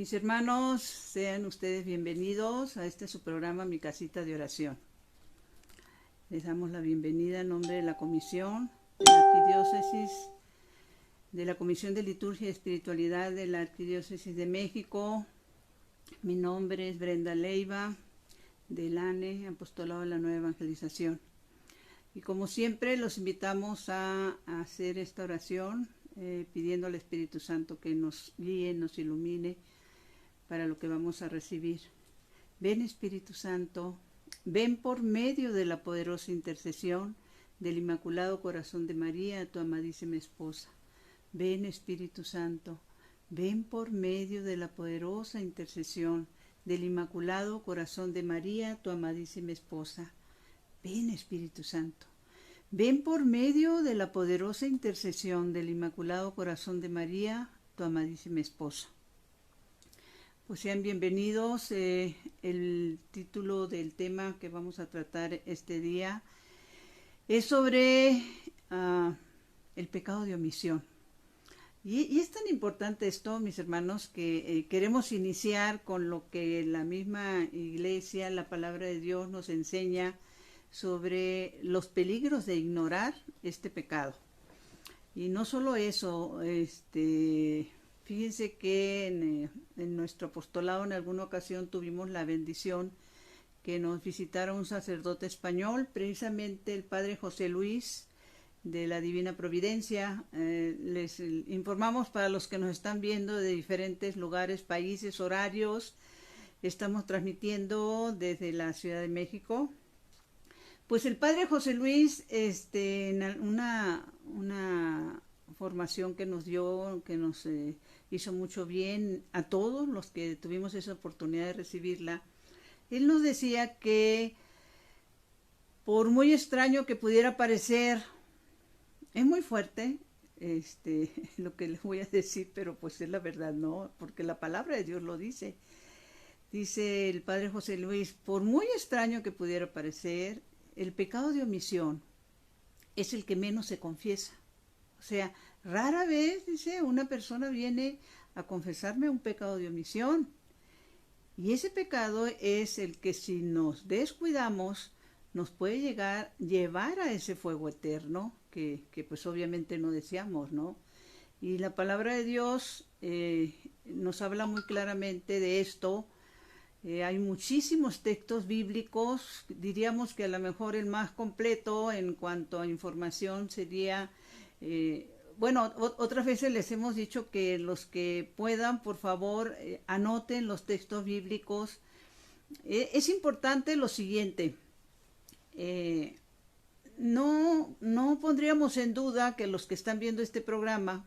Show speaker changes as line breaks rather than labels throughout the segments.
Mis hermanos, sean ustedes bienvenidos a este su programa Mi Casita de Oración. Les damos la bienvenida en nombre de la Comisión de la Arquidiócesis, de la Comisión de Liturgia y Espiritualidad de la Arquidiócesis de México. Mi nombre es Brenda Leiva, del ANE, Apostolado de la Nueva Evangelización. Y como siempre, los invitamos a hacer esta oración, pidiendo al Espíritu Santo que nos guíe, nos ilumine para lo que vamos a recibir. Ven, Espíritu Santo, ven por medio de la poderosa intercesión del Inmaculado Corazón de María, tu amadísima esposa. Ven, Espíritu Santo, ven por medio de la poderosa intercesión del Inmaculado Corazón de María, tu amadísima esposa. Ven, Espíritu Santo, ven por medio de la poderosa intercesión del Inmaculado Corazón de María, tu amadísima esposa. Pues sean bienvenidos. El título del tema que vamos a tratar este día es sobre el pecado de omisión. Y es tan importante esto, mis hermanos, que queremos iniciar con lo que la misma Iglesia, la Palabra de Dios nos enseña sobre los peligros de ignorar este pecado. Y no solo eso, fíjense que en nuestro apostolado en alguna ocasión tuvimos la bendición que nos visitara un sacerdote español, precisamente el padre José Luis de la Divina Providencia. Les informamos para los que nos están viendo de diferentes lugares, países, horarios. Estamos transmitiendo desde la Ciudad de México. Pues el padre José Luis, en una formación que nos dio, que nos hizo mucho bien a todos los que tuvimos esa oportunidad de recibirla, él nos decía que, por muy extraño que pudiera parecer, es muy fuerte lo que les voy a decir, pero pues es la verdad, ¿no? Porque la palabra de Dios lo dice. Dice el padre José Luis, por muy extraño que pudiera parecer, el pecado de omisión es el que menos se confiesa. O sea, rara vez, dice, una persona viene a confesarme un pecado de omisión. Y ese pecado es el que, si nos descuidamos, nos puede llevar a ese fuego eterno que pues obviamente no deseamos, ¿no? Y la palabra de Dios nos habla muy claramente de esto. Hay muchísimos textos bíblicos. Diríamos que a lo mejor el más completo en cuanto a información sería... otras veces les hemos dicho que los que puedan, por favor, anoten los textos bíblicos. Es importante lo siguiente. No pondríamos en duda que los que están viendo este programa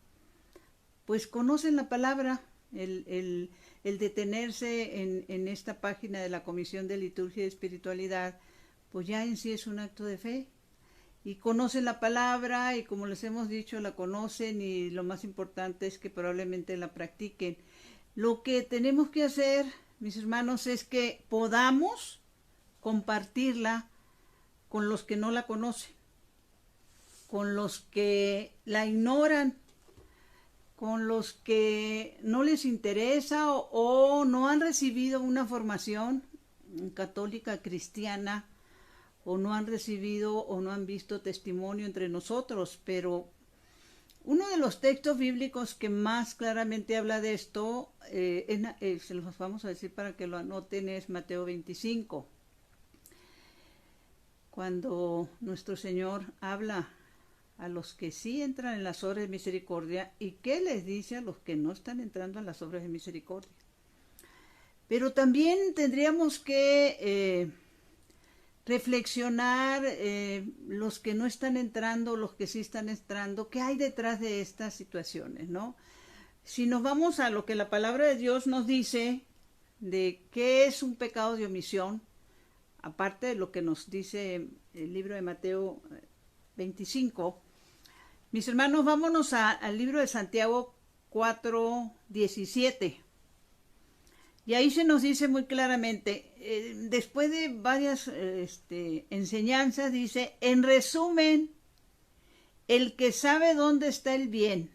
pues conocen la palabra. El detenerse en esta página de la Comisión de Liturgia y Espiritualidad, pues ya en sí es un acto de fe. Y conocen la palabra y, como les hemos dicho, la conocen, y lo más importante es que probablemente la practiquen. Lo que tenemos que hacer, mis hermanos, es que podamos compartirla con los que no la conocen, con los que la ignoran, con los que no les interesa o no han recibido una formación católica cristiana, o no han recibido o no han visto testimonio entre nosotros. Pero uno de los textos bíblicos que más claramente habla de esto, se los vamos a decir para que lo anoten, es Mateo 25. Cuando nuestro Señor habla a los que sí entran en las obras de misericordia, y qué les dice a los que no están entrando en las obras de misericordia. Pero también tendríamos que reflexionar, los que no están entrando, los que sí están entrando, qué hay detrás de estas situaciones, ¿no? Si nos vamos a lo que la palabra de Dios nos dice de qué es un pecado de omisión, aparte de lo que nos dice el libro de Mateo 25, mis hermanos, vámonos al libro de Santiago 4:17. Y ahí se nos dice muy claramente, después de varias enseñanzas, dice, en resumen, el que sabe dónde está el bien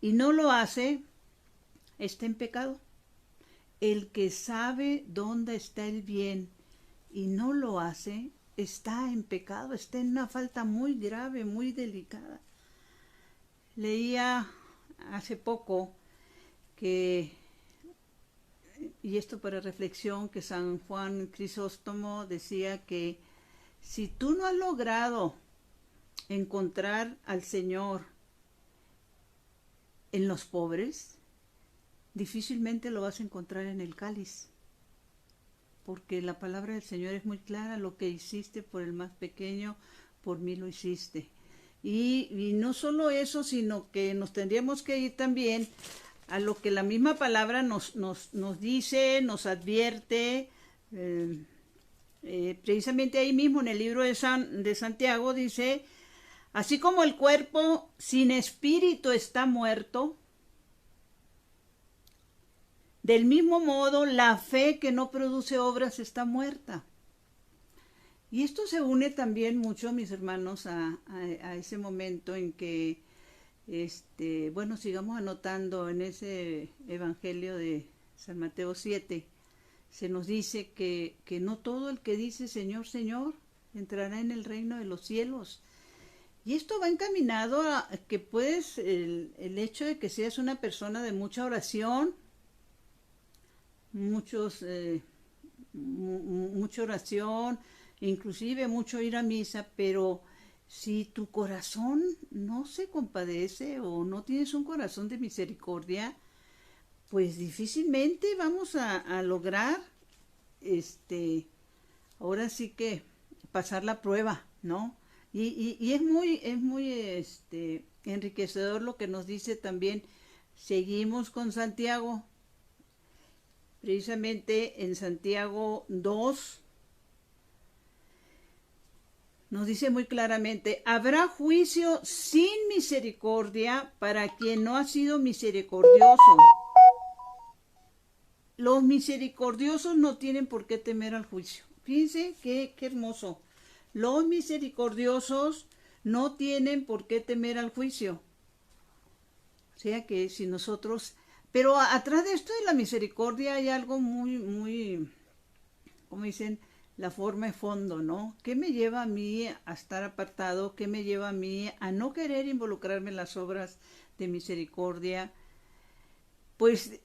y no lo hace, está en pecado. el que sabe dónde está el bien y no lo hace, está en pecado, está en una falta muy grave, muy delicada. Leía hace poco que, y esto para reflexión, que San Juan Crisóstomo decía que si tú no has logrado encontrar al Señor en los pobres, difícilmente lo vas a encontrar en el cáliz, porque la palabra del Señor es muy clara: lo que hiciste por el más pequeño, por mí lo hiciste. Y no solo eso, sino que nos tendríamos que ir también a lo que la misma palabra nos dice, nos advierte. Precisamente ahí mismo en el libro de Santiago dice: así como el cuerpo sin espíritu está muerto, del mismo modo la fe que no produce obras está muerta. Y esto se une también mucho, mis hermanos, a ese momento en que, bueno, sigamos anotando en ese Evangelio de San Mateo 7, se nos dice que no todo el que dice Señor, Señor, entrará en el reino de los cielos. Y esto va encaminado a que pues el hecho de que seas una persona de mucha oración, mucha oración, inclusive mucho ir a misa, pero si tu corazón no se compadece o no tienes un corazón de misericordia, pues difícilmente vamos a lograr, ahora sí que pasar la prueba, ¿no? Y es muy enriquecedor lo que nos dice también. Seguimos con Santiago, precisamente en Santiago 2, nos dice muy claramente: habrá juicio sin misericordia para quien no ha sido misericordioso. Los misericordiosos no tienen por qué temer al juicio. Fíjense qué hermoso. Los misericordiosos no tienen por qué temer al juicio. O sea que si nosotros... Pero atrás de esto de la misericordia hay algo muy, como dicen, la forma de fondo, ¿no? ¿Qué me lleva a mí a estar apartado? ¿Qué me lleva a mí a no querer involucrarme en las obras de misericordia? Pues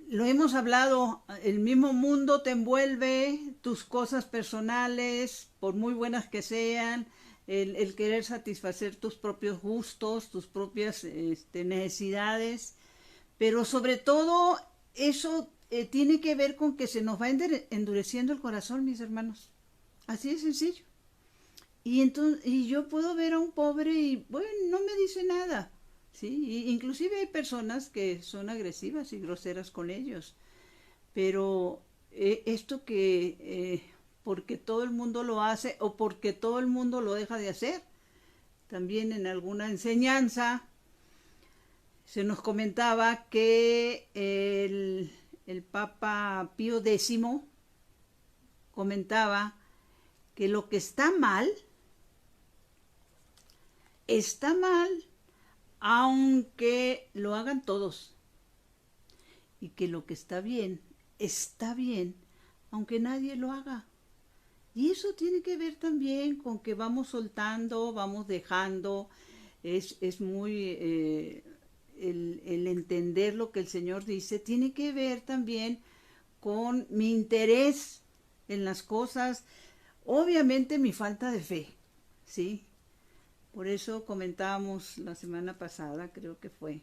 lo hemos hablado, el mismo mundo te envuelve, tus cosas personales, por muy buenas que sean, el querer satisfacer tus propios gustos, tus propias necesidades, pero sobre todo eso tiene que ver con que se nos va endureciendo el corazón, mis hermanos. Así de sencillo. Y yo puedo ver a un pobre y, bueno, no me dice nada. ¿Sí? Inclusive hay personas que son agresivas y groseras con ellos, pero esto que porque todo el mundo lo hace o porque todo el mundo lo deja de hacer. También en alguna enseñanza se nos comentaba que el Papa Pío X comentaba que lo que está mal aunque lo hagan todos, y que lo que está bien, aunque nadie lo haga. Y eso tiene que ver también con que vamos soltando, vamos dejando. Es muy el entender lo que el Señor dice, tiene que ver también con mi interés en las cosas, obviamente mi falta de fe, ¿sí? Por eso comentábamos la semana pasada, creo que fue,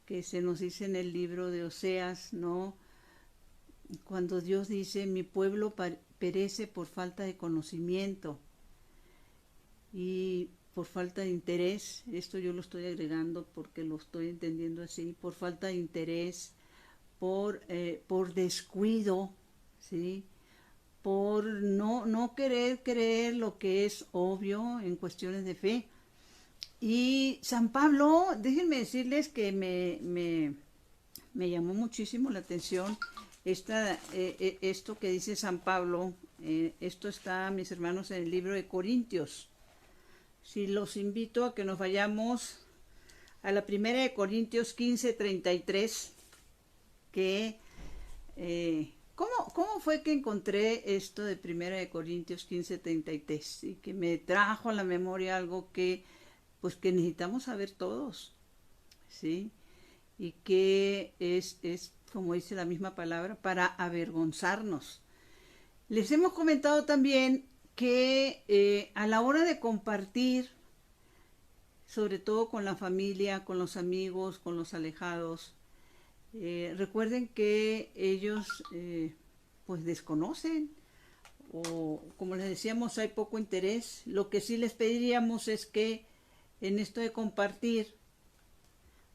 que se nos dice en el libro de Oseas, ¿no? Cuando Dios dice: mi pueblo perece por falta de conocimiento y por falta de interés. Esto yo lo estoy agregando porque lo estoy entendiendo así: por falta de interés, por descuido, ¿sí? Por no querer creer lo que es obvio en cuestiones de fe. Y San Pablo, déjenme decirles que me llamó muchísimo la atención esto que dice San Pablo. Esto está, mis hermanos, en el libro de Corintios. Si los invito a que nos vayamos a la primera de Corintios 15:33, que ¿Cómo fue que encontré esto de 1 Corintios 15:33 y que me trajo a la memoria algo que, pues, que necesitamos saber todos, ¿sí? Y que es, como dice la misma palabra, para avergonzarnos. Les hemos comentado también que a la hora de compartir, sobre todo con la familia, con los amigos, con los alejados, recuerden que ellos pues desconocen o, como les decíamos, hay poco interés. Lo que sí les pediríamos es que en esto de compartir,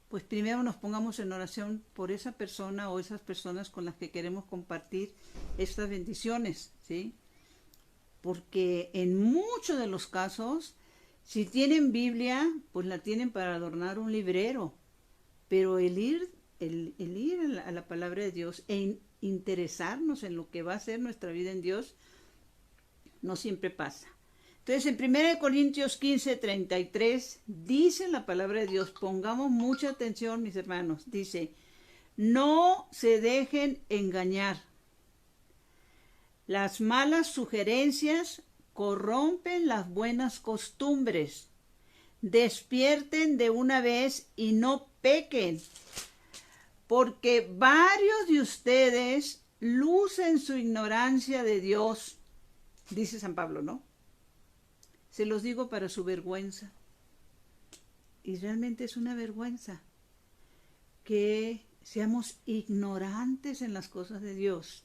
pues primero nos pongamos en oración por esa persona o esas personas con las que queremos compartir estas bendiciones, ¿sí? Porque en muchos de los casos, si tienen Biblia, pues la tienen para adornar un librero, pero el ir a la palabra de Dios e interesarnos en lo que va a ser nuestra vida en Dios, no siempre pasa. Entonces, en 1 Corintios 15:33 dice la palabra de Dios, pongamos mucha atención, mis hermanos, dice, no se dejen engañar. Las malas sugerencias corrompen las buenas costumbres. Despierten de una vez y no pequen, porque varios de ustedes lucen su ignorancia de Dios, dice San Pablo, ¿no? Se los digo para su vergüenza. Y realmente es una vergüenza que seamos ignorantes en las cosas de Dios,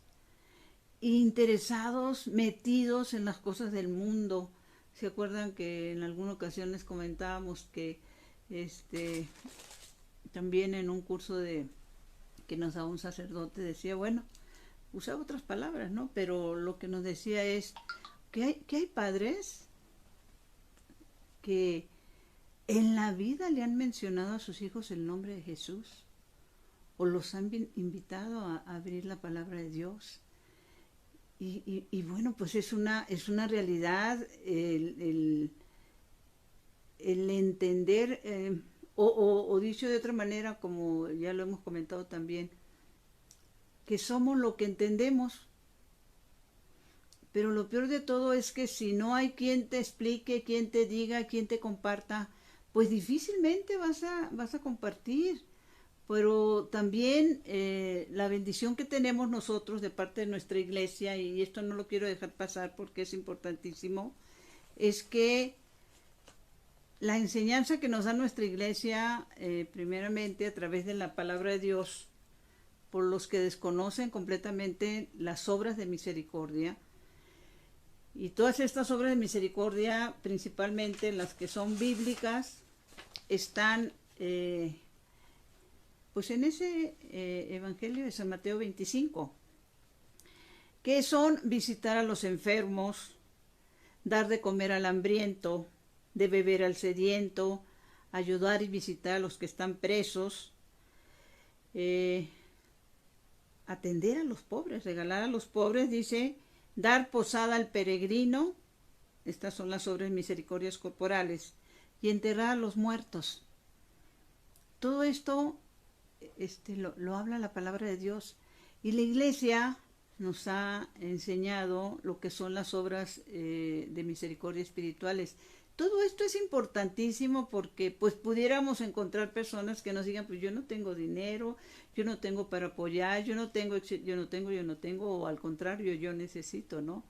interesados, metidos en las cosas del mundo. ¿Se acuerdan que en alguna ocasión les comentábamos que también en un curso que nos daba un sacerdote decía, bueno, usaba otras palabras, ¿no? Pero lo que nos decía es que hay padres que en la vida le han mencionado a sus hijos el nombre de Jesús o los han invitado a abrir la palabra de Dios. Y bueno, pues es una realidad el entender, o dicho de otra manera, como ya lo hemos comentado también, que somos lo que entendemos. Pero lo peor de todo es que si no hay quien te explique, quien te diga, quien te comparta, pues difícilmente vas a compartir. Pero también la bendición que tenemos nosotros de parte de nuestra iglesia, y esto no lo quiero dejar pasar porque es importantísimo, es que la enseñanza que nos da nuestra iglesia, primeramente a través de la palabra de Dios, por los que desconocen completamente las obras de misericordia, y todas estas obras de misericordia, principalmente las que son bíblicas, están pues en ese Evangelio de San Mateo 25, que son visitar a los enfermos, dar de comer al hambriento, de beber al sediento, ayudar y visitar a los que están presos, atender a los pobres, regalar a los pobres, dice, dar posada al peregrino, estas son las obras de misericordias corporales, y enterrar a los muertos. Todo esto lo habla la palabra de Dios, y la iglesia nos ha enseñado lo que son las obras de misericordia espirituales. Todo esto es importantísimo porque pues pudiéramos encontrar personas que nos digan, pues yo no tengo dinero, yo no tengo para apoyar, yo no tengo, o al contrario, yo necesito, ¿no?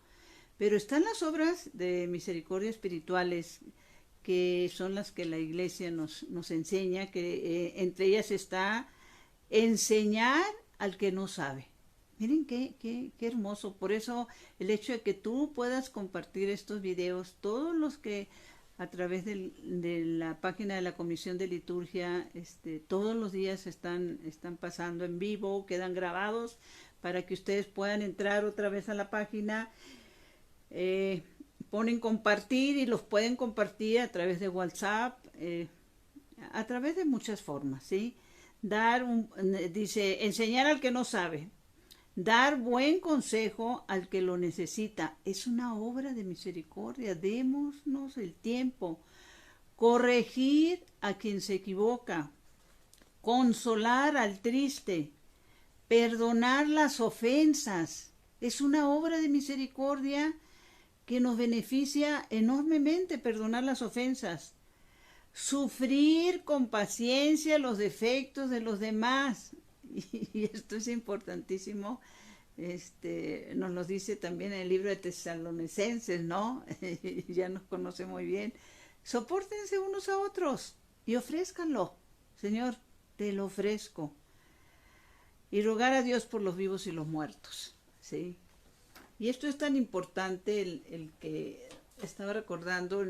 Pero están las obras de misericordia espirituales, que son las que la iglesia nos enseña, que entre ellas está enseñar al que no sabe. Miren qué hermoso. Por eso el hecho de que tú puedas compartir estos videos, todos los que a través de la página de la Comisión de Liturgia, todos los días están pasando en vivo, quedan grabados para que ustedes puedan entrar otra vez a la página, ponen compartir y los pueden compartir a través de WhatsApp, a través de muchas formas, ¿sí? Dice, enseñar al que no sabe, dar buen consejo al que lo necesita. Es una obra de misericordia, démonos el tiempo. Corregir a quien se equivoca, consolar al triste, perdonar las ofensas. Es una obra de misericordia que nos beneficia enormemente perdonar las ofensas. Sufrir con paciencia los defectos de los demás. Y esto es importantísimo. Nos lo dice también en el libro de Tesalonicenses, ¿no? Ya nos conoce muy bien. Sopórtense unos a otros y ofrézcanlo. Señor, te lo ofrezco. Y rogar a Dios por los vivos y los muertos, ¿sí? Y esto es tan importante, el que estaba recordando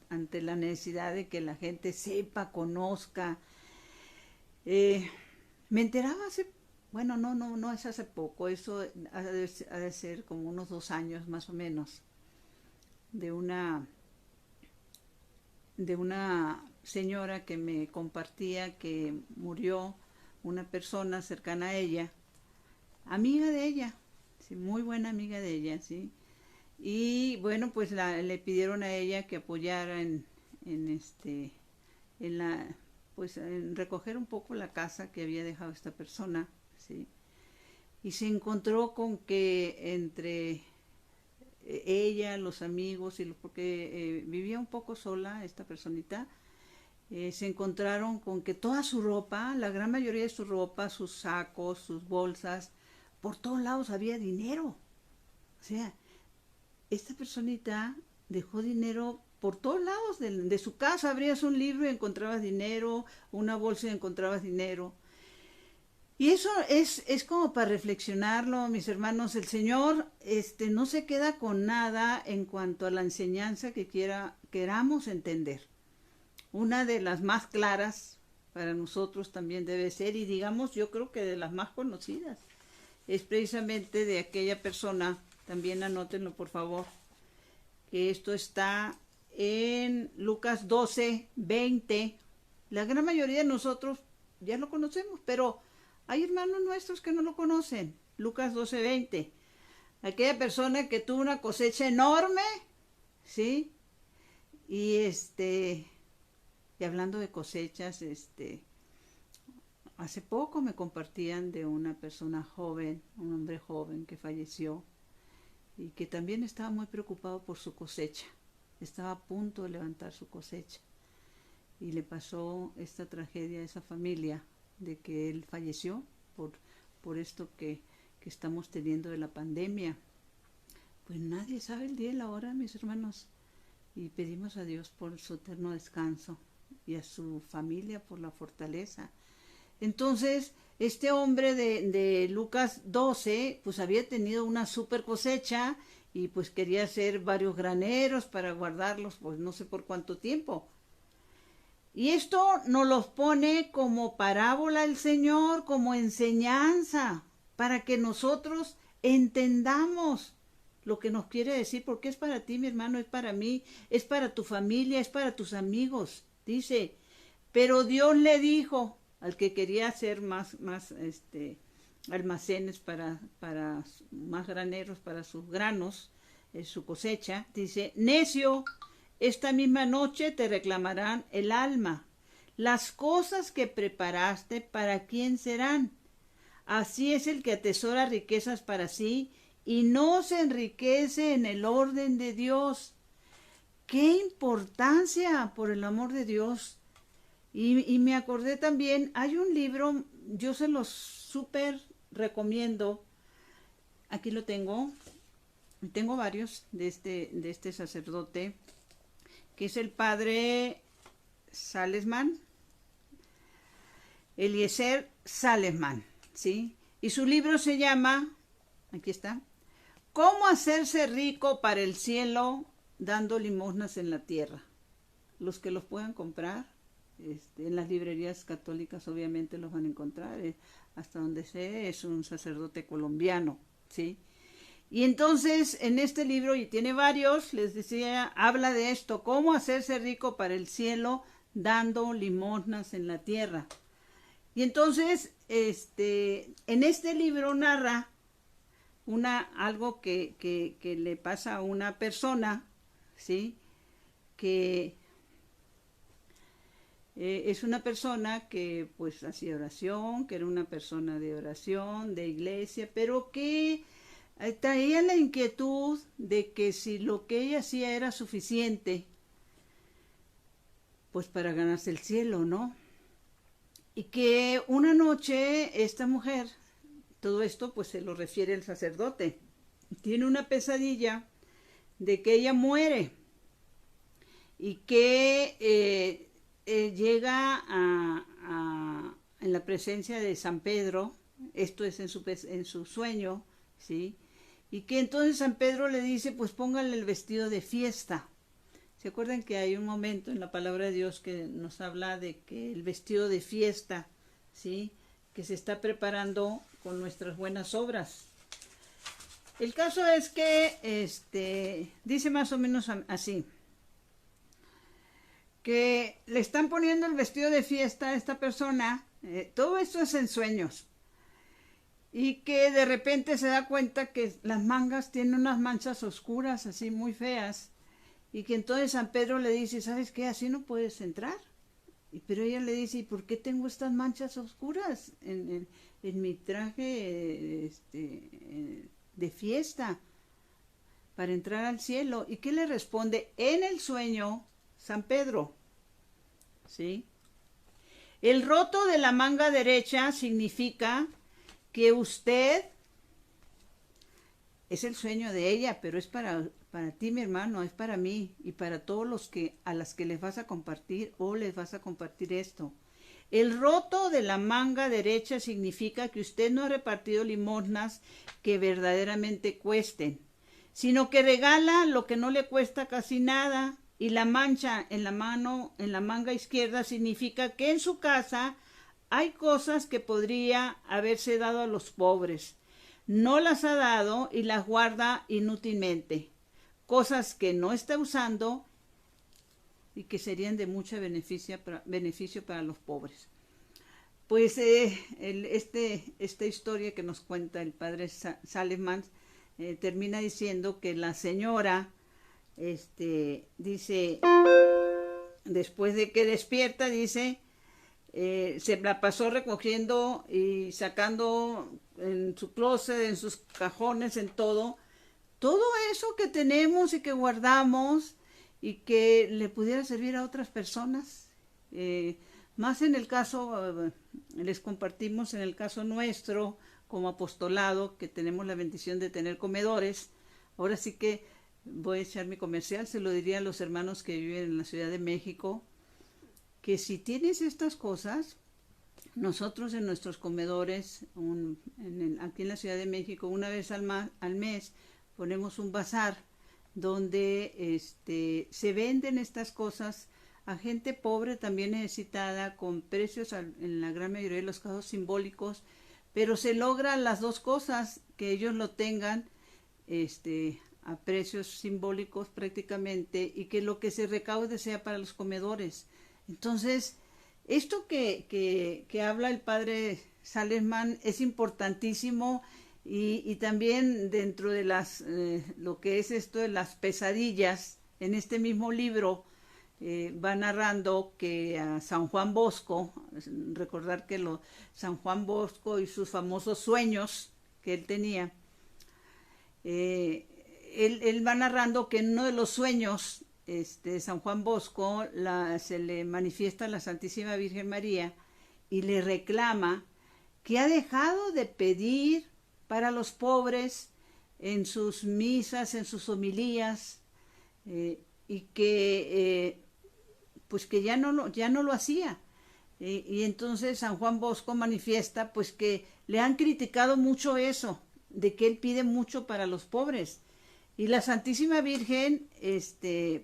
ante la necesidad de que la gente sepa, conozca. Me enteraba bueno, no es hace poco, eso ha de ser como unos 2 años más o menos, de una señora que me compartía que murió una persona cercana a ella, amiga de ella, sí, muy buena amiga de ella, sí. Y bueno, pues le pidieron a ella que apoyara en recoger un poco la casa que había dejado esta persona, sí. Y se encontró con que entre ella, los amigos, porque vivía un poco sola esta personita, se encontraron con que toda su ropa, la gran mayoría de su ropa, sus sacos, sus bolsas, por todos lados había dinero. O sea, esta personita dejó dinero por todos lados de su casa. Abrías un libro y encontrabas dinero, una bolsa y encontrabas dinero. Y eso es como para reflexionarlo, mis hermanos. El Señor no se queda con nada en cuanto a la enseñanza que queramos entender. Una de las más claras para nosotros también debe ser, y digamos, yo creo que de las más conocidas, es precisamente de aquella persona, también anótenlo por favor, que esto está en Lucas 12:20. La gran mayoría de nosotros ya lo conocemos, pero hay hermanos nuestros que no lo conocen. Lucas 12:20. Aquella persona que tuvo una cosecha enorme, ¿sí? Y y hablando de cosechas, hace poco me compartían de una persona joven, un hombre joven que falleció y que también estaba muy preocupado por su cosecha. Estaba a punto de levantar su cosecha y le pasó esta tragedia a esa familia de que él falleció por esto que estamos teniendo de la pandemia. Pues nadie sabe el día y la hora, mis hermanos, y pedimos a Dios por su eterno descanso y a su familia por la fortaleza. Entonces, este hombre de Lucas 12, pues había tenido una super cosecha y pues quería hacer varios graneros para guardarlos, pues no sé por cuánto tiempo. Y esto nos los pone como parábola el Señor, como enseñanza, para que nosotros entendamos lo que nos quiere decir, porque es para ti, mi hermano, es para mí, es para tu familia, es para tus amigos. Dice, pero Dios le dijo al que quería hacer más almacenes para más graneros para sus granos, su cosecha, dice, necio, esta misma noche te reclamarán el alma. Las cosas que preparaste, ¿para quién serán? Así es el que atesora riquezas para sí y no se enriquece en el orden de Dios. ¡Qué importancia, por el amor de Dios! Y me acordé también, hay un libro, yo se los súper recomiendo, aquí lo tengo varios de este sacerdote, que es el padre Salesman, Eliezer Salesman, ¿sí? Y su libro se llama, aquí está, ¿Cómo hacerse rico para el cielo dando limosnas en la tierra? Los que los puedan comprar, en las librerías católicas obviamente los van a encontrar, hasta donde sé es un sacerdote colombiano, ¿sí? Y entonces en este libro, y tiene varios, les decía, habla de esto, cómo hacerse rico para el cielo dando limosnas en la tierra. Y entonces, en este libro narra algo que le pasa a una persona, ¿sí? Que Es una persona que pues hacía oración, que era una persona de oración, de iglesia, pero que traía la inquietud de que si lo que ella hacía era suficiente, pues para ganarse el cielo, ¿no? Y que una noche esta mujer, todo esto pues se lo refiere el sacerdote, tiene una pesadilla de que ella muere y que llega en la presencia de San Pedro, esto es en su sueño, ¿sí? Y que entonces San Pedro le dice, pues póngale el vestido de fiesta. ¿Se acuerdan que hay un momento en la palabra de Dios que nos habla de que el vestido de fiesta, ¿sí? Que se está preparando con nuestras buenas obras? El caso es que dice más o menos así, que le están poniendo el vestido de fiesta a esta persona, todo esto es en sueños, y que de repente se da cuenta que las mangas tienen unas manchas oscuras así muy feas, y que entonces San Pedro le dice, ¿sabes qué? Así no puedes entrar. Pero ella le dice, ¿y por qué tengo estas manchas oscuras en mi traje de fiesta para entrar al cielo? ¿Y qué le responde en el sueño San Pedro? ¿Sí? El roto de la manga derecha significa que usted, es el sueño de ella, pero es para ti, mi hermano, es para mí y para todos los que a las que les vas a compartir o les vas a compartir esto. El roto de la manga derecha significa que usted no ha repartido limosnas que verdaderamente cuesten, sino que regala lo que no le cuesta casi nada. Y la mancha en la mano, en la manga izquierda, significa que en su casa hay cosas que podría haberse dado a los pobres. No las ha dado y las guarda inútilmente. Cosas que no está usando y que serían de mucho beneficio para los pobres. Pues esta historia que nos cuenta el padre Salesman termina diciendo que la señora dice, después de que despierta, dice, se la pasó recogiendo y sacando en su closet, en sus cajones, en todo eso que tenemos y que guardamos y que le pudiera servir a otras personas. Más en el caso, les compartimos en el caso nuestro como apostolado, que tenemos la bendición de tener comedores. Ahora sí que voy a echar mi comercial, se lo diría a los hermanos que viven en la Ciudad de México, que si tienes estas cosas, nosotros en nuestros comedores, aquí en la Ciudad de México, una vez al mes, ponemos un bazar donde se venden estas cosas a gente pobre, también necesitada, con precios en la gran mayoría de los casos simbólicos, pero se logran las dos cosas, que ellos lo tengan a precios simbólicos prácticamente, y que lo que se recaude sea para los comedores. Entonces, esto que habla el padre Salesman es importantísimo, y también dentro de lo que es esto de las pesadillas, en este mismo libro va narrando que a San Juan Bosco, recordar que San Juan Bosco y sus famosos sueños que él tenía, él va narrando que en uno de los sueños de San Juan Bosco se le manifiesta a la Santísima Virgen María y le reclama que ha dejado de pedir para los pobres en sus misas, en sus homilías, y que pues que ya no lo hacía. Y entonces San Juan Bosco manifiesta pues que le han criticado mucho eso, de que él pide mucho para los pobres. Y la Santísima Virgen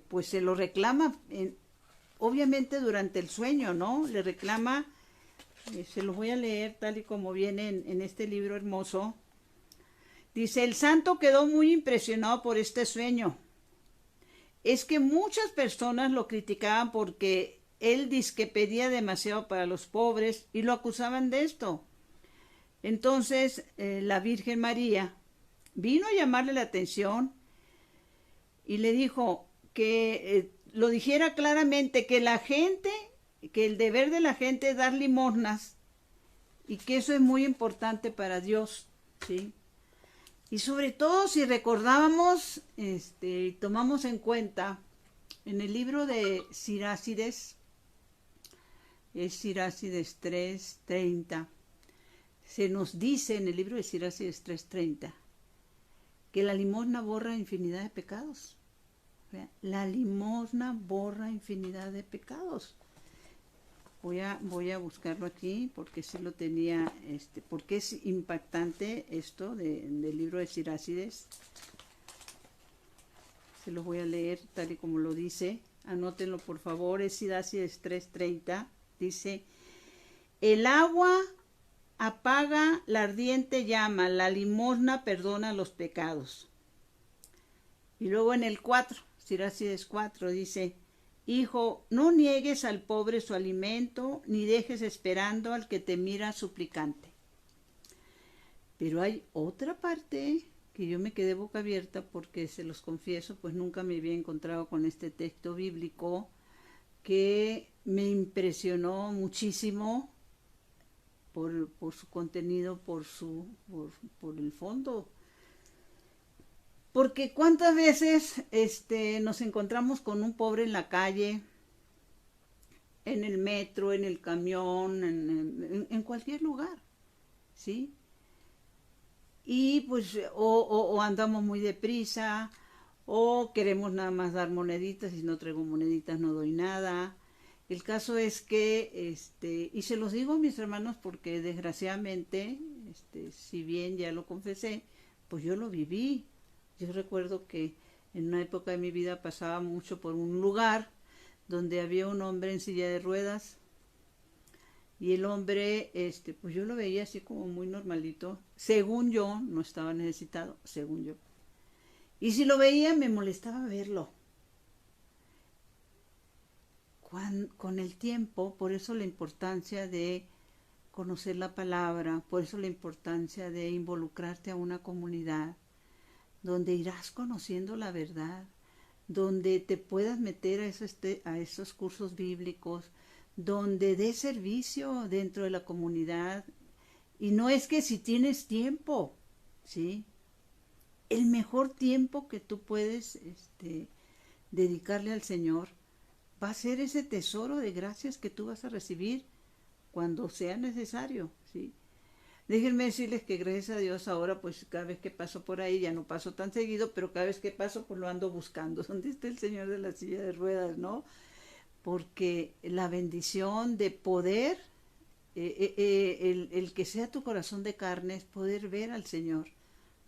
pues se lo reclama, obviamente durante el sueño, ¿no? Le reclama, se los voy a leer tal y como viene en este libro hermoso. Dice, el santo quedó muy impresionado por este sueño. Es que muchas personas lo criticaban porque él dizque pedía demasiado para los pobres y lo acusaban de esto. Entonces la Virgen María vino a llamarle la atención y le dijo que lo dijera claramente, que la gente que el deber de la gente es dar limosnas y que eso es muy importante para Dios, ¿sí? Y sobre todo si recordábamos, tomamos en cuenta en el libro de Sirácides, es Sirácides 3:30, se nos dice en el libro de Sirácides 3:30 que la limosna borra infinidad de pecados. La limosna borra infinidad de pecados. Voy a buscarlo aquí porque sí lo tenía, porque es impactante esto del libro de Sirácides. Se lo voy a leer tal y como lo dice. Anótenlo por favor, es Sirácides 3:30. Dice, el agua apaga la ardiente llama, la limosna perdona los pecados. Y luego en el 4, Sirácides 4, dice, hijo, no niegues al pobre su alimento, ni dejes esperando al que te mira suplicante. Pero hay otra parte que yo me quedé boca abierta porque se los confieso, pues nunca me había encontrado con este texto bíblico que me impresionó muchísimo por su contenido, por el fondo. Porque cuántas veces nos encontramos con un pobre en la calle, en el metro, en el camión, en cualquier lugar, ¿sí? Y pues o andamos muy deprisa, o queremos nada más dar moneditas, y si no traigo moneditas no doy nada. El caso es que, y se los digo a mis hermanos porque desgraciadamente, si bien ya lo confesé, pues yo lo viví. Yo recuerdo que en una época de mi vida pasaba mucho por un lugar donde había un hombre en silla de ruedas y el hombre, pues yo lo veía así como muy normalito. Según yo, no estaba necesitado, según yo. Y si lo veía, me molestaba verlo. Con el tiempo, por eso la importancia de conocer la palabra, por eso la importancia de involucrarte a una comunidad donde irás conociendo la verdad, donde te puedas meter a esos cursos bíblicos, donde des servicio dentro de la comunidad. Y no es que si tienes tiempo, ¿sí? El mejor tiempo que tú puedes dedicarle al Señor va a ser ese tesoro de gracias que tú vas a recibir cuando sea necesario, ¿sí? Déjenme decirles que gracias a Dios ahora, pues cada vez que paso por ahí, ya no paso tan seguido, pero cada vez que paso, pues lo ando buscando. ¿Dónde está el Señor de la silla de ruedas, no? Porque la bendición de poder, el que sea tu corazón de carne, es poder ver al Señor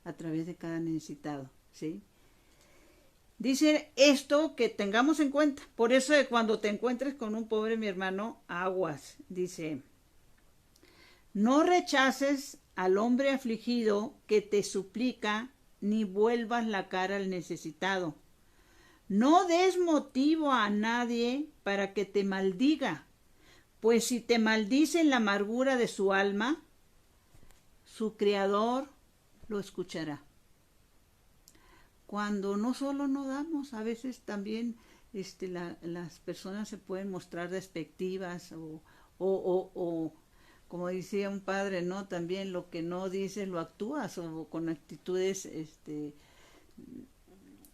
a través de cada necesitado, ¿sí? Dice esto que tengamos en cuenta. Por eso cuando te encuentres con un pobre, mi hermano, aguas. Dice, no rechaces al hombre afligido que te suplica, ni vuelvas la cara al necesitado. No des motivo a nadie para que te maldiga, pues si te maldice en la amargura de su alma, su Creador lo escuchará. Cuando no solo no damos, a veces también las personas se pueden mostrar despectivas o como decía un padre, ¿no? También lo que no dices lo actúas o con actitudes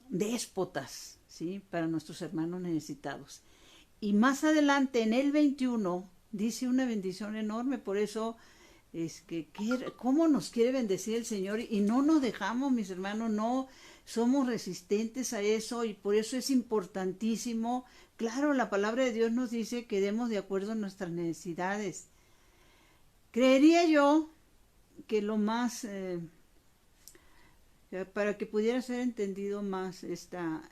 déspotas, ¿sí? Para nuestros hermanos necesitados. Y más adelante en el 21 dice una bendición enorme, por eso es que cómo nos quiere bendecir el Señor y no nos dejamos, mis hermanos, no somos resistentes a eso y por eso es importantísimo. Claro, la palabra de Dios nos dice que demos de acuerdo a nuestras necesidades. Creería yo que lo más, para que pudiera ser entendido más esta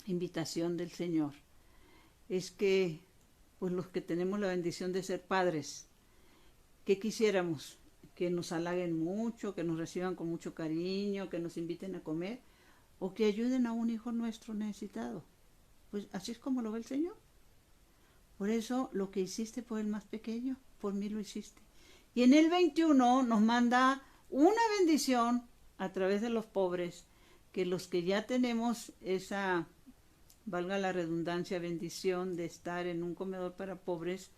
invitación del Señor, es que pues los que tenemos la bendición de ser padres, ¿qué quisiéramos? Que nos halaguen mucho, que nos reciban con mucho cariño, que nos inviten a comer, o que ayuden a un hijo nuestro necesitado. Pues así es como lo ve el Señor. Por eso lo que hiciste por el más pequeño, por mí lo hiciste. Y en el 21 nos manda una bendición a través de los pobres, que los que ya tenemos esa valga la redundancia, bendición de estar en un comedor para pobres,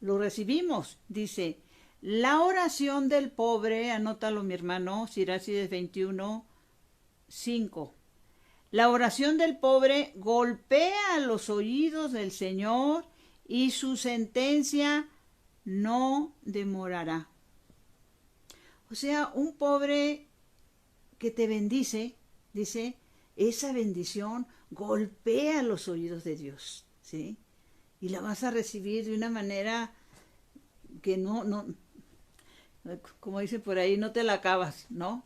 lo recibimos. Dice, la oración del pobre, anótalo mi hermano, Sirácides 21:5. La oración del pobre golpea los oídos del Señor y su sentencia no demorará. O sea, un pobre que te bendice, dice, esa bendición golpea los oídos de Dios, ¿sí? Y la vas a recibir de una manera que no, como dice por ahí, no te la acabas, ¿no?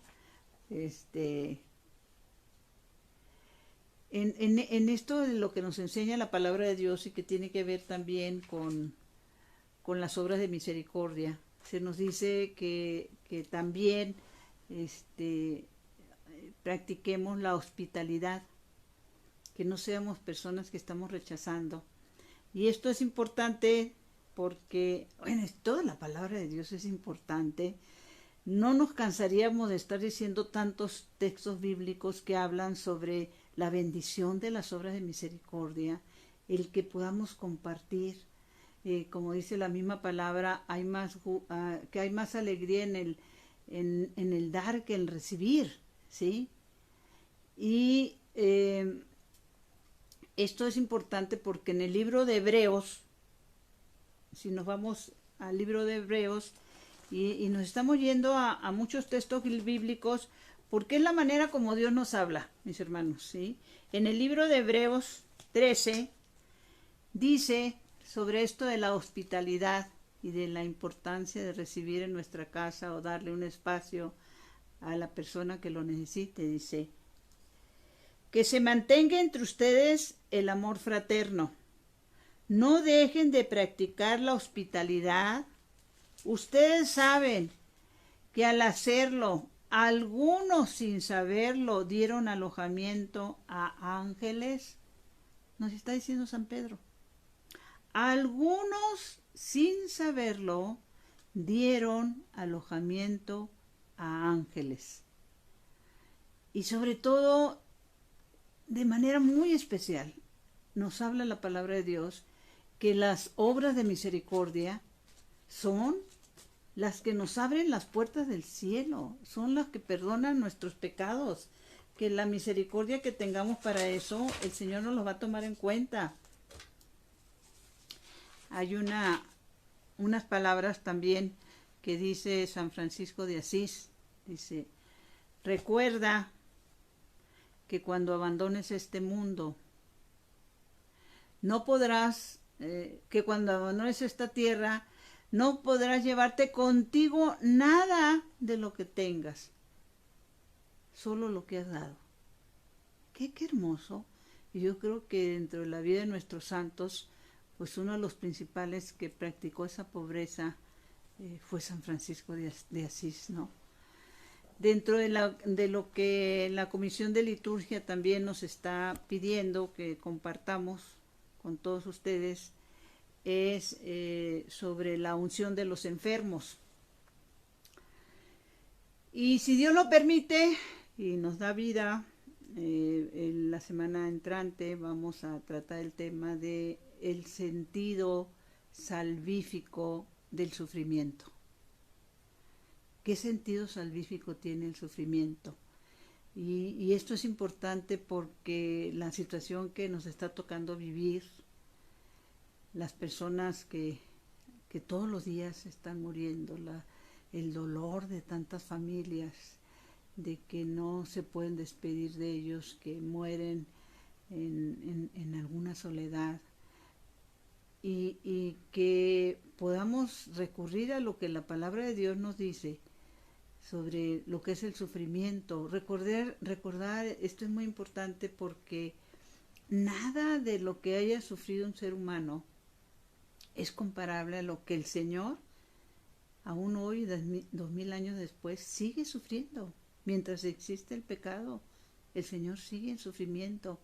En esto de lo que nos enseña la palabra de Dios y que tiene que ver también con las obras de misericordia, se nos dice que también practiquemos la hospitalidad, que no seamos personas que estamos rechazando. Y esto es importante porque, bueno, toda la palabra de Dios es importante. No nos cansaríamos de estar diciendo tantos textos bíblicos que hablan sobre la bendición de las obras de misericordia, el que podamos compartir, como dice la misma palabra, que hay más alegría en el dar que en recibir, ¿sí? Y esto es importante porque en el libro de Hebreos, si nos vamos al libro de Hebreos, y nos estamos yendo a muchos textos bíblicos, porque es la manera como Dios nos habla, mis hermanos, ¿sí? En el libro de Hebreos 13 dice sobre esto de la hospitalidad y de la importancia de recibir en nuestra casa o darle un espacio a la persona que lo necesite. Dice, que se mantenga entre ustedes el amor fraterno. No dejen de practicar la hospitalidad. Ustedes saben que al hacerlo, algunos sin saberlo dieron alojamiento a ángeles. Nos está diciendo San Pedro. Algunos sin saberlo dieron alojamiento a ángeles. Y sobre todo, de manera muy especial, nos habla la palabra de Dios que las obras de misericordia son las que nos abren las puertas del cielo, son las que perdonan nuestros pecados, que la misericordia que tengamos para eso, el Señor nos los va a tomar en cuenta. Hay unas palabras también que dice San Francisco de Asís, dice, recuerda que cuando abandones este mundo, no podrás, que cuando abandones esta tierra, no podrás llevarte contigo nada de lo que tengas, solo lo que has dado. Qué hermoso. Y yo creo que dentro de la vida de nuestros santos, pues uno de los principales que practicó esa pobreza fue San Francisco de Asís, ¿no? Dentro de lo que la Comisión de Liturgia también nos está pidiendo que compartamos con todos ustedes, es sobre la unción de los enfermos. Y si Dios lo permite y nos da vida, en la semana entrante vamos a tratar el tema de el sentido salvífico del sufrimiento. ¿Qué sentido salvífico tiene el sufrimiento? Y esto es importante porque la situación que nos está tocando vivir, las personas que todos los días están muriendo, el dolor de tantas familias, de que no se pueden despedir de ellos, que mueren en alguna soledad, y que podamos recurrir a lo que la palabra de Dios nos dice sobre lo que es el sufrimiento. Recordar, esto es muy importante porque nada de lo que haya sufrido un ser humano es comparable a lo que el Señor, aún hoy, 2000 años después, sigue sufriendo. Mientras existe el pecado, el Señor sigue en sufrimiento.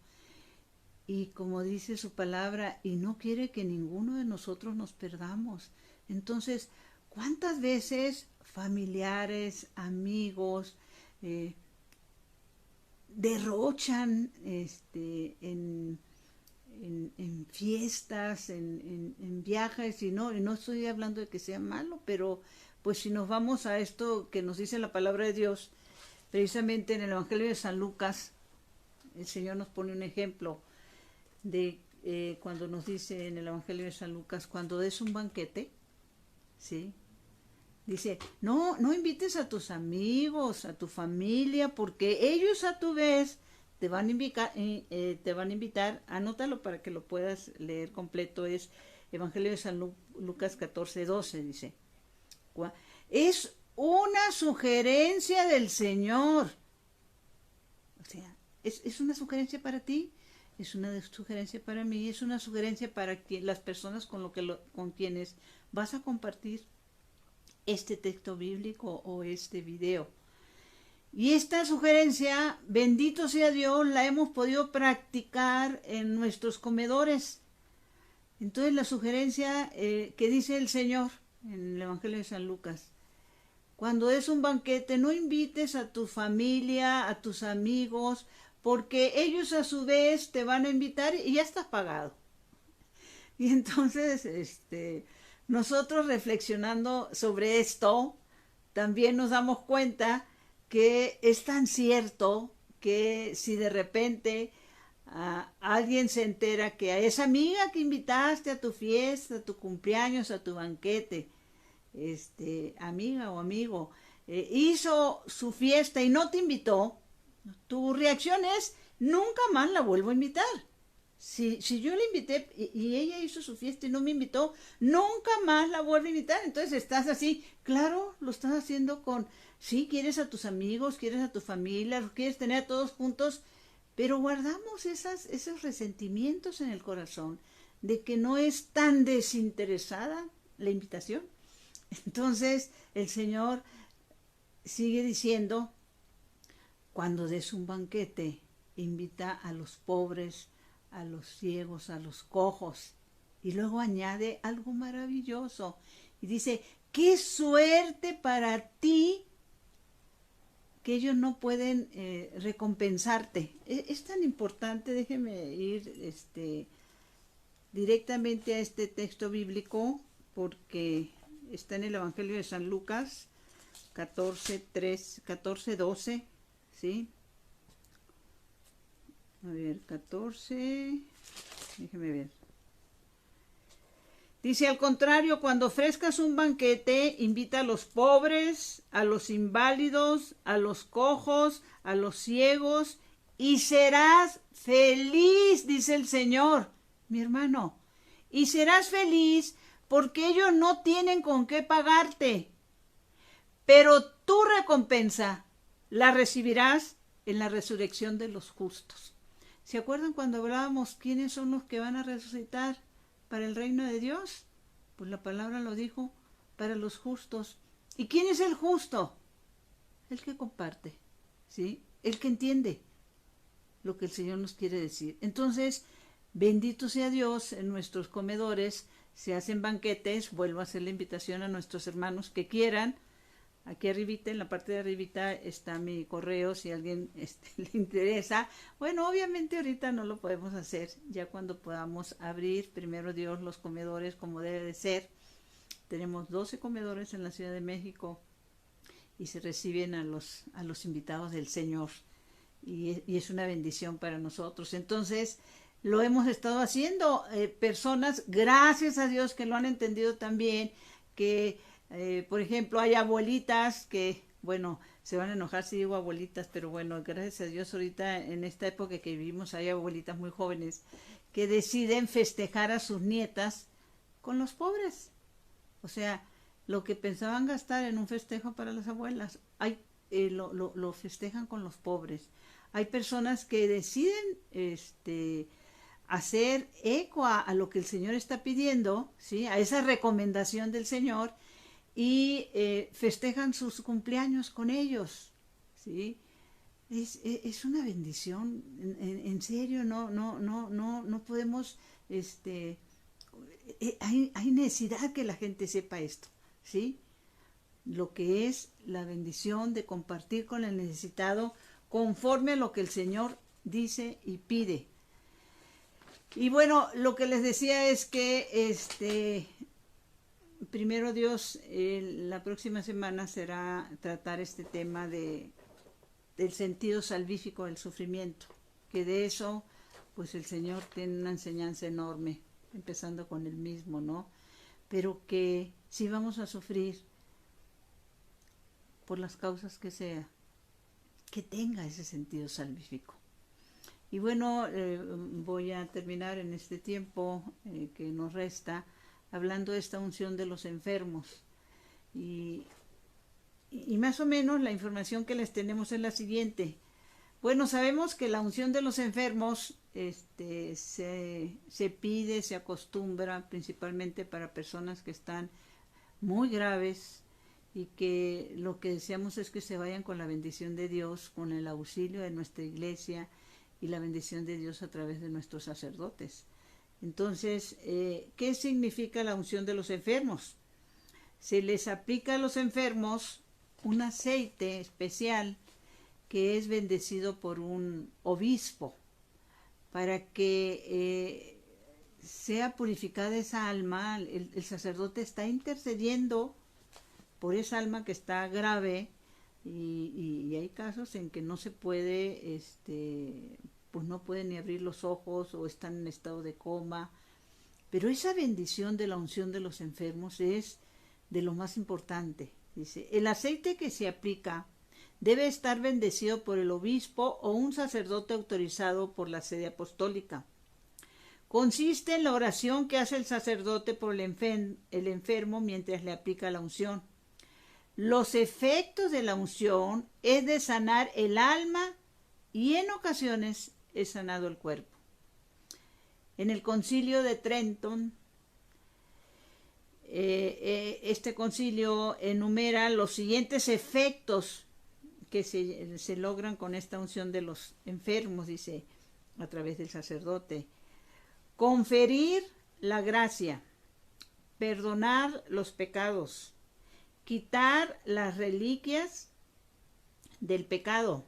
Y como dice su palabra, y no quiere que ninguno de nosotros nos perdamos. Entonces, ¿cuántas veces familiares, amigos, derrochan en fiestas, en viajes, y no estoy hablando de que sea malo, pero pues si nos vamos a esto que nos dice la palabra de Dios, precisamente en el Evangelio de San Lucas, el Señor nos pone un ejemplo de cuando nos dice en el Evangelio de San Lucas, cuando des un banquete, ¿sí? Dice, no invites a tus amigos, a tu familia, porque ellos a tu vez te van a invitar, anótalo para que lo puedas leer completo, es Evangelio de San Lucas 14:12, dice. Es una sugerencia del Señor. O sea, es una sugerencia para ti, es una sugerencia para mí, es una sugerencia para las personas con quienes vas a compartir este texto bíblico o este video. Y esta sugerencia, bendito sea Dios, la hemos podido practicar en nuestros comedores. Entonces la sugerencia que dice el Señor en el Evangelio de San Lucas, cuando es un banquete no invites a tu familia, a tus amigos, porque ellos a su vez te van a invitar y ya estás pagado. Y entonces, nosotros reflexionando sobre esto, también nos damos cuenta que es tan cierto que si de repente alguien se entera que a esa amiga que invitaste a tu fiesta, a tu cumpleaños, a tu banquete, amiga o amigo, hizo su fiesta y no te invitó, tu reacción es, nunca más la vuelvo a invitar. Si yo la invité y ella hizo su fiesta y no me invitó, nunca más la vuelvo a invitar. Entonces estás así, claro, lo estás haciendo sí, quieres a tus amigos, quieres a tu familia, los quieres tener a todos juntos, pero guardamos esos resentimientos en el corazón de que no es tan desinteresada la invitación. Entonces el Señor sigue diciendo, cuando des un banquete, invita a los pobres, a los ciegos, a los cojos. Y luego añade algo maravilloso. Y dice, qué suerte para ti que ellos no pueden recompensarte. Es tan importante, déjeme ir directamente a este texto bíblico, porque está en el Evangelio de San Lucas 14:12, ¿sí? A ver, 14, déjeme ver. Dice, al contrario, cuando ofrezcas un banquete, invita a los pobres, a los inválidos, a los cojos, a los ciegos, y serás feliz, dice el Señor, mi hermano. Y serás feliz porque ellos no tienen con qué pagarte. Pero tu recompensa la recibirás en la resurrección de los justos. ¿Se acuerdan cuando hablábamos quiénes son los que van a resucitar para el reino de Dios? Pues la palabra lo dijo, para los justos. ¿Y quién es el justo? El que comparte, ¿sí? El que entiende lo que el Señor nos quiere decir. Entonces, bendito sea Dios, en nuestros comedores se hacen banquetes. Vuelvo a hacer la invitación a nuestros hermanos que quieran. Aquí arribita, en la parte de arribita, está mi correo, si a alguien le interesa. Bueno, obviamente ahorita no lo podemos hacer, ya cuando podamos abrir, primero Dios, los comedores como debe de ser. Tenemos 12 comedores en la Ciudad de México y se reciben a los invitados del Señor. Y es una bendición para nosotros. Entonces, lo hemos estado haciendo. Personas, gracias a Dios, que lo han entendido también, que... por ejemplo, hay abuelitas que, bueno, se van a enojar si digo abuelitas, pero bueno, gracias a Dios ahorita en esta época que vivimos hay abuelitas muy jóvenes que deciden festejar a sus nietas con los pobres. O sea, lo que pensaban gastar en un festejo para las abuelas, lo festejan con los pobres. Hay personas que deciden hacer eco a lo que el Señor está pidiendo, ¿sí? A esa recomendación del Señor, y festejan sus cumpleaños con ellos, ¿sí? Es una bendición, en serio, no podemos, hay necesidad que la gente sepa esto, ¿sí? Lo que es la bendición de compartir con el necesitado, conforme a lo que el Señor dice y pide. Y bueno, lo que les decía es que primero Dios, la próxima semana será tratar este tema del sentido salvífico del sufrimiento, que de eso pues el Señor tiene una enseñanza enorme, empezando con él mismo, ¿no? Pero que si vamos a sufrir por las causas que sea, que tenga ese sentido salvífico. Y bueno, voy a terminar en este tiempo que nos resta hablando de esta unción de los enfermos. Y más o menos la información que les tenemos es la siguiente. Bueno, sabemos que la unción de los enfermos se pide, se acostumbra principalmente para personas que están muy graves y que lo que deseamos es que se vayan con la bendición de Dios, con el auxilio de nuestra iglesia y la bendición de Dios a través de nuestros sacerdotes. Entonces, ¿qué significa la unción de los enfermos? Se les aplica a los enfermos un aceite especial que es bendecido por un obispo para que sea purificada esa alma. El sacerdote está intercediendo por esa alma que está grave y hay casos en que no se puede, pues no pueden ni abrir los ojos o están en estado de coma. Pero esa bendición de la unción de los enfermos es de lo más importante. Dice, el aceite que se aplica debe estar bendecido por el obispo o un sacerdote autorizado por la sede apostólica. Consiste en la oración que hace el sacerdote por el enfermo mientras le aplica la unción. Los efectos de la unción es de sanar el alma y en ocasiones es sanado el cuerpo. En el concilio de Trenton, este concilio enumera los siguientes efectos que se logran con esta unción de los enfermos, dice, a través del sacerdote. Conferir la gracia, perdonar los pecados, quitar las reliquias del pecado,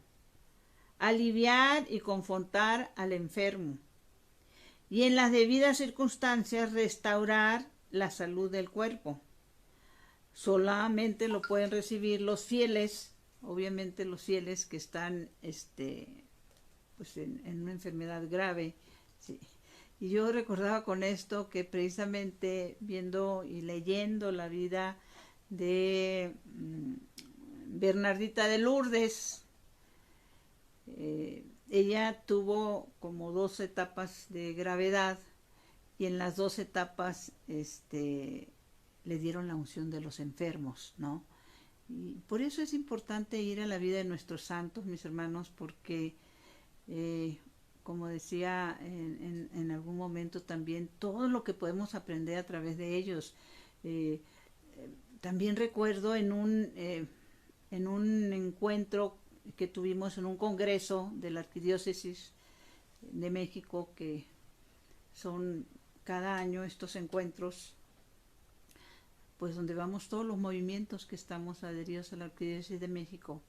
aliviar y confortar al enfermo, y en las debidas circunstancias restaurar la salud del cuerpo. Solamente lo pueden recibir los fieles, obviamente los fieles que están pues en una enfermedad grave. Sí. Y yo recordaba con esto que precisamente viendo y leyendo la vida de Bernardita de Lourdes, ella tuvo como 2 etapas de gravedad y en las 2 etapas le dieron la unción de los enfermos, ¿no? Y por eso es importante ir a la vida de nuestros santos, mis hermanos, porque como decía en algún momento también, todo lo que podemos aprender a través de ellos. También recuerdo en un encuentro que tuvimos en un congreso de la Arquidiócesis de México, que son cada año estos encuentros, pues donde vamos todos los movimientos que estamos adheridos a la Arquidiócesis de México.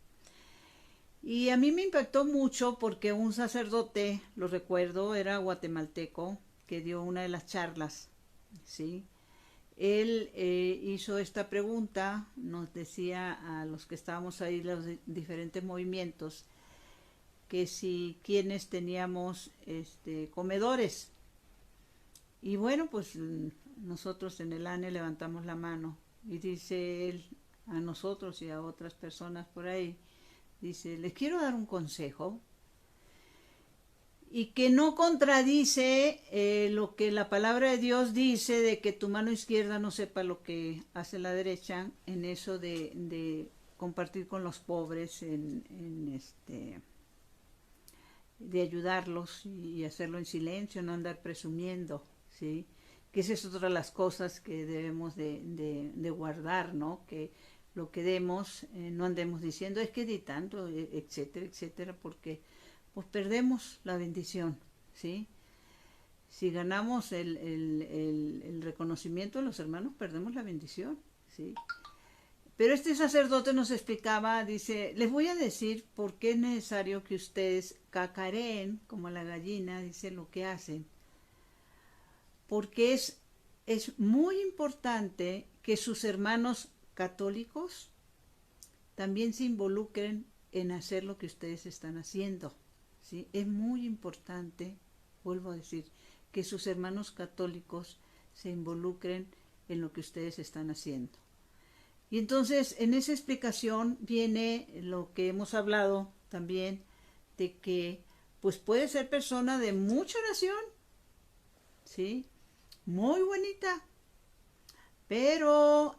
Y a mí me impactó mucho porque un sacerdote, lo recuerdo, era guatemalteco, que dio una de las charlas, ¿sí? Él hizo esta pregunta, nos decía a los que estábamos ahí, los diferentes movimientos, que si quienes teníamos comedores. Y bueno, pues nosotros en el ANE levantamos la mano y dice él a nosotros y a otras personas por ahí, dice, les quiero dar un consejo y que no contradice lo que la palabra de Dios dice de que tu mano izquierda no sepa lo que hace la derecha, en eso de compartir con los pobres, de ayudarlos y hacerlo en silencio, no andar presumiendo, ¿sí? Que esa es otra de las cosas que debemos de guardar, ¿no? Que lo que demos, no andemos diciendo es que di tanto, etcétera, etcétera, porque pues perdemos la bendición, ¿sí? Si ganamos el reconocimiento de los hermanos, perdemos la bendición, ¿sí? Pero este sacerdote nos explicaba, dice, les voy a decir por qué es necesario que ustedes cacareen, como la gallina, dice lo que hacen. Porque es muy importante que sus hermanos católicos también se involucren en hacer lo que ustedes están haciendo. ¿Sí? Es muy importante, vuelvo a decir, que sus hermanos católicos se involucren en lo que ustedes están haciendo. Y entonces en esa explicación viene lo que hemos hablado también, de que pues puede ser persona de mucha oración, ¿sí? Muy bonita, pero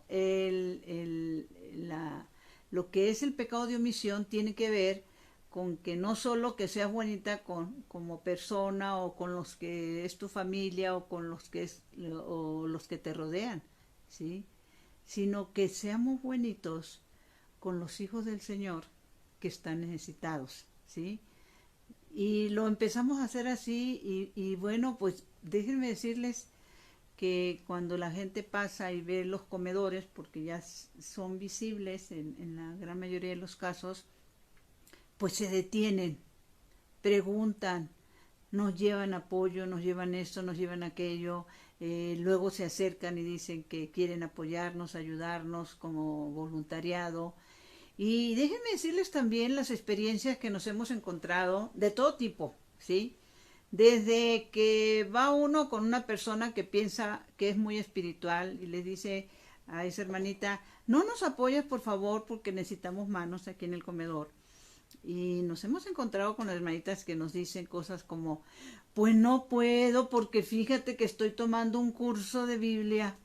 lo que es el pecado de omisión tiene que ver con que no solo que seas bonita como persona o con los que es tu familia o con los que te rodean, ¿sí? Sino que seamos bonitos con los hijos del Señor que están necesitados, ¿sí? Y lo empezamos a hacer así y bueno, pues déjenme decirles que cuando la gente pasa y ve los comedores, porque ya son visibles en la gran mayoría de los casos, pues se detienen, preguntan, nos llevan apoyo, nos llevan esto, nos llevan aquello, luego se acercan y dicen que quieren apoyarnos, ayudarnos como voluntariado. Y déjenme decirles también las experiencias que nos hemos encontrado de todo tipo, ¿sí? Desde que va uno con una persona que piensa que es muy espiritual y le dice a esa hermanita, no nos apoyes por favor porque necesitamos manos aquí en el comedor. Y nos hemos encontrado con hermanitas que nos dicen cosas como, pues no puedo porque fíjate que estoy tomando un curso de Biblia.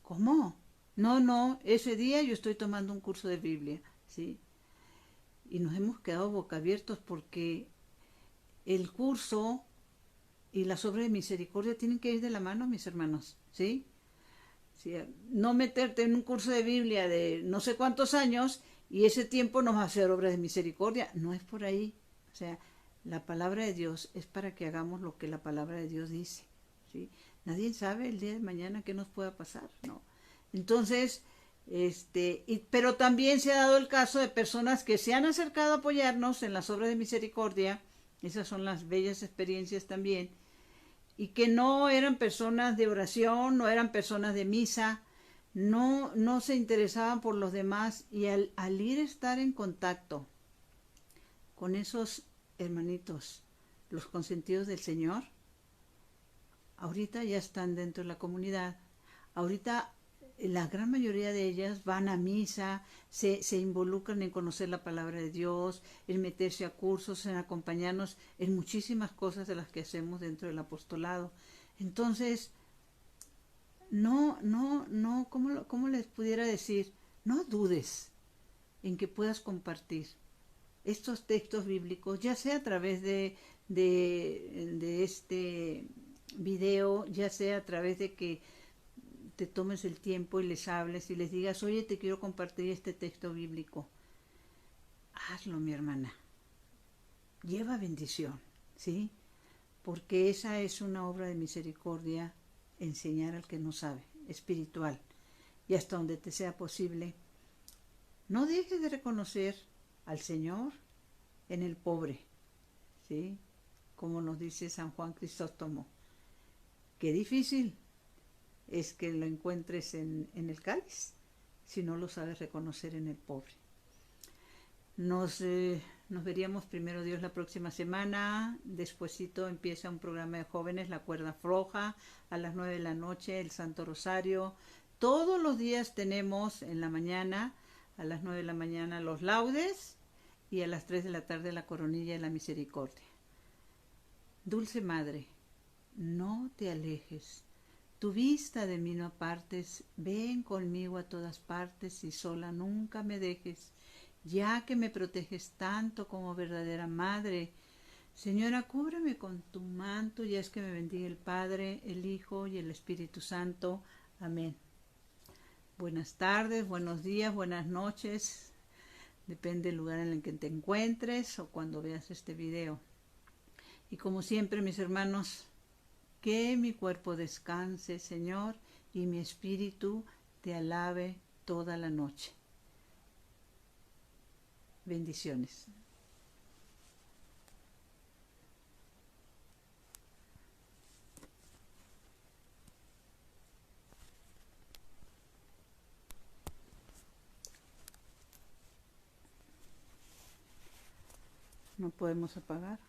¿Cómo? No, ese día yo estoy tomando un curso de Biblia, ¿sí? Y nos hemos quedado boca abiertos porque el curso y las obras de misericordia tienen que ir de la mano, mis hermanos, ¿sí? ¿Sí? No meterte en un curso de Biblia de no sé cuántos años y ese tiempo no va a hacer obras de misericordia, no es por ahí. O sea, la palabra de Dios es para que hagamos lo que la palabra de Dios dice, ¿sí? Nadie sabe el día de mañana qué nos pueda pasar, ¿no? Entonces, pero también se ha dado el caso de personas que se han acercado a apoyarnos en las obras de misericordia, esas son las bellas experiencias también, y que no eran personas de oración, no eran personas de misa, no se interesaban por los demás, y al ir a estar en contacto con esos hermanitos, los consentidos del Señor, ahorita ya están dentro de la comunidad, ahorita la gran mayoría de ellas van a misa, se involucran en conocer la palabra de Dios, en meterse a cursos, en acompañarnos en muchísimas cosas de las que hacemos dentro del apostolado. Entonces, ¿cómo les pudiera decir? No dudes en que puedas compartir estos textos bíblicos, ya sea a través de este video, ya sea a través de que te tomes el tiempo y les hables y les digas, oye, te quiero compartir este texto bíblico. Hazlo, mi hermana. Lleva bendición, ¿sí? Porque esa es una obra de misericordia, enseñar al que no sabe, espiritual. Y hasta donde te sea posible, no dejes de reconocer al Señor en el pobre, ¿sí? Como nos dice San Juan Crisóstomo. Qué difícil es que lo encuentres en el cáliz si no lo sabes reconocer en el pobre. Nos veríamos primero Dios la próxima semana, despuesito empieza un programa de jóvenes, La Cuerda Floja, a las 9 de la noche, el Santo Rosario. Todos los días tenemos en la mañana, a las 9 de la mañana los laudes y a las 3 de la tarde la coronilla de la misericordia. Dulce Madre, no te alejes. Tu vista de mí no apartes, ven conmigo a todas partes y sola nunca me dejes, ya que me proteges tanto como verdadera madre. Señora, cúbreme con tu manto y haz que me bendiga el Padre, el Hijo y el Espíritu Santo. Amén. Buenas tardes, buenos días, buenas noches, depende del lugar en el que te encuentres o cuando veas este video. Y como siempre, mis hermanos, que mi cuerpo descanse, Señor, y mi espíritu te alabe toda la noche. Bendiciones. No podemos apagar.